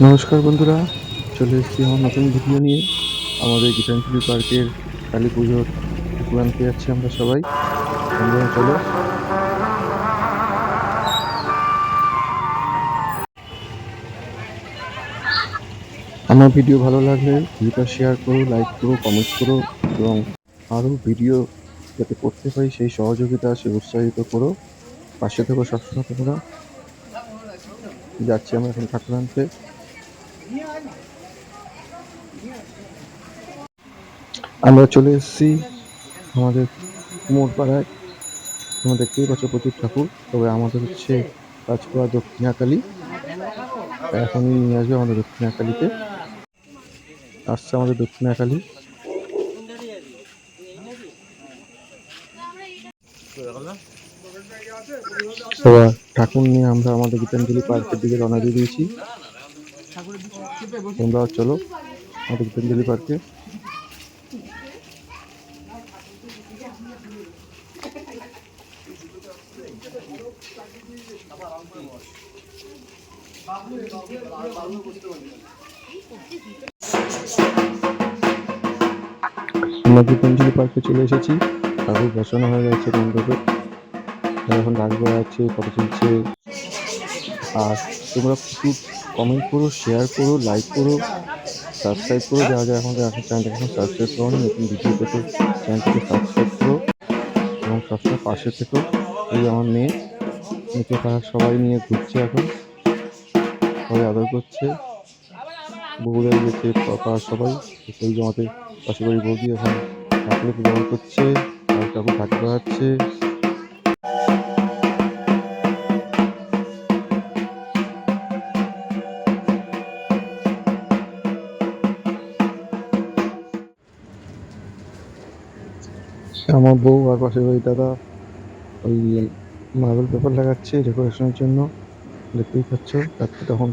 নমস্কার বন্ধুরা, চলে এসেছি আমার নতুন ভিডিও নিয়ে। আমাদের গীতাঞ্জলি পার্কের কালী পুজোর ঠাকুর আনতে যাচ্ছি আমরা সবাই। বন্ধুরা চলো। আমার ভিডিও ভালো লাগলে ভিডিওটা শেয়ার করো, লাইক করো, কমেন্ট করো এবং আরও ভিডিও যাতে করতে পারি সেই সহযোগিতা সে উৎসাহিত করো। পাশে থেকো সবসময় তোমরা। যাচ্ছি আমরা এখন ঠাকুর আনতে। আমরা চলে এসেছি আমাদের কুমোরপাড়ায়। তোমরা দেখতেই পাচ্ছ প্রচুর ঠাকুর, তবে আমাদের হচ্ছে কাছকোয়া দক্ষিণাকালী। এখনই নিয়ে আসবে আমাদের দক্ষিণাকালীতে। আসছে আমাদের দক্ষিণাকালী। এবার ঠাকুর নিয়ে আমরা আমাদের গীতাঞ্জলি পার্কের দিকে রওনা দিয়ে দিয়েছি। তোমরাও চলো আমাদের গীতাঞ্জলি পার্কে। আমরা গীতাঞ্জলি পার্কে চলে এসেছি। ঠাকুর বসানো হয়ে গেছে মণ্ডপে। এখন ডাক দেওয়া আছে, ফটো তুলছে। আর তোমরা প্রচুর কমেন্ট করো, শেয়ার করো, লাইক করো, সাবস্ক্রাইব করো। যারা যারা আমাদের চ্যানেলটাকে এখন সাবস্ক্রাইব করো, নতুন ভিডিও পেতে চ্যানেলটাকে সাবস্ক্রাইব করো এবং সবসময় পাশে থেকো। এই আমার মেয়ে, মেয়েকে তারা সবাই নিয়ে ঘুরছে এখন, সবাই আদর করছে। বউরা গেছে, পাপা সবাই। এই যে আমাদের পাশে বাড়ি বৌদি এখন ঠাকুরকে জল করছে আর ঠাকুর ঘাটে বেড়াচ্ছে। আমার বউ আর পাশের বাড়ির দাদা ওই মার্বেল পেপার লাগাচ্ছে ডেকোরেশনের জন্য। দেখতেই পাচ্ছ রাত্রি তখন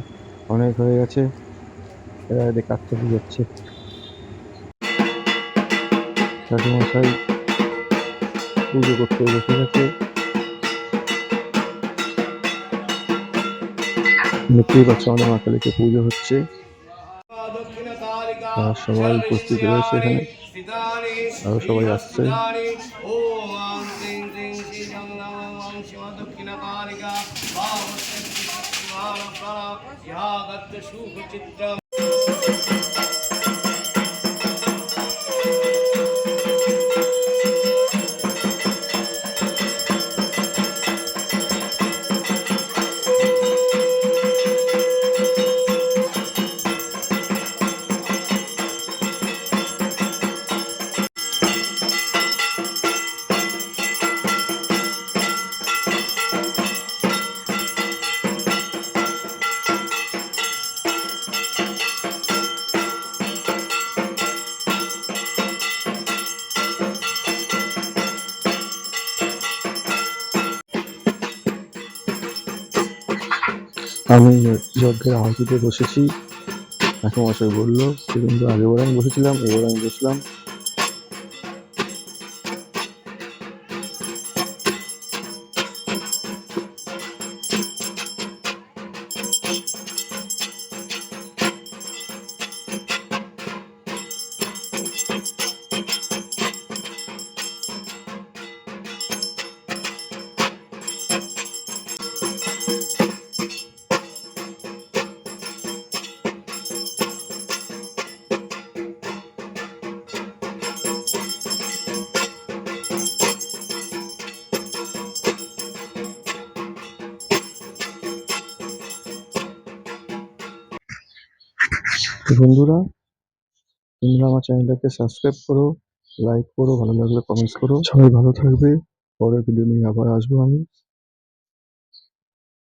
অনেক হয়ে গেছে, এরা এদের কাজ চালিয়ে যাচ্ছে। ঠাকুরমশাই পুজো করতে বসে গেছে। দেখতেই পাচ্ছ আমাদের মা কালীকে পুজো হচ্ছে, আর সবাই উপস্থিত রয়েছে এখানে, আরো সবাই আসছে। আমি যজ্ঞের আহুতিতে বসেছি। ঠাকুরমশাই বললো যে কিন্তু আগেবার আমি বসেছিলাম, এবার আমি বসলাম। বন্ধুরা, তোমরা আমার চ্যানেলটাকে সাবস্ক্রাইব করো, লাইক করো, ভালো লাগলে কমেন্টস করো। সবাই ভালো থাকবে। পরের ভিডিও নিয়ে আবার আসবো আমি।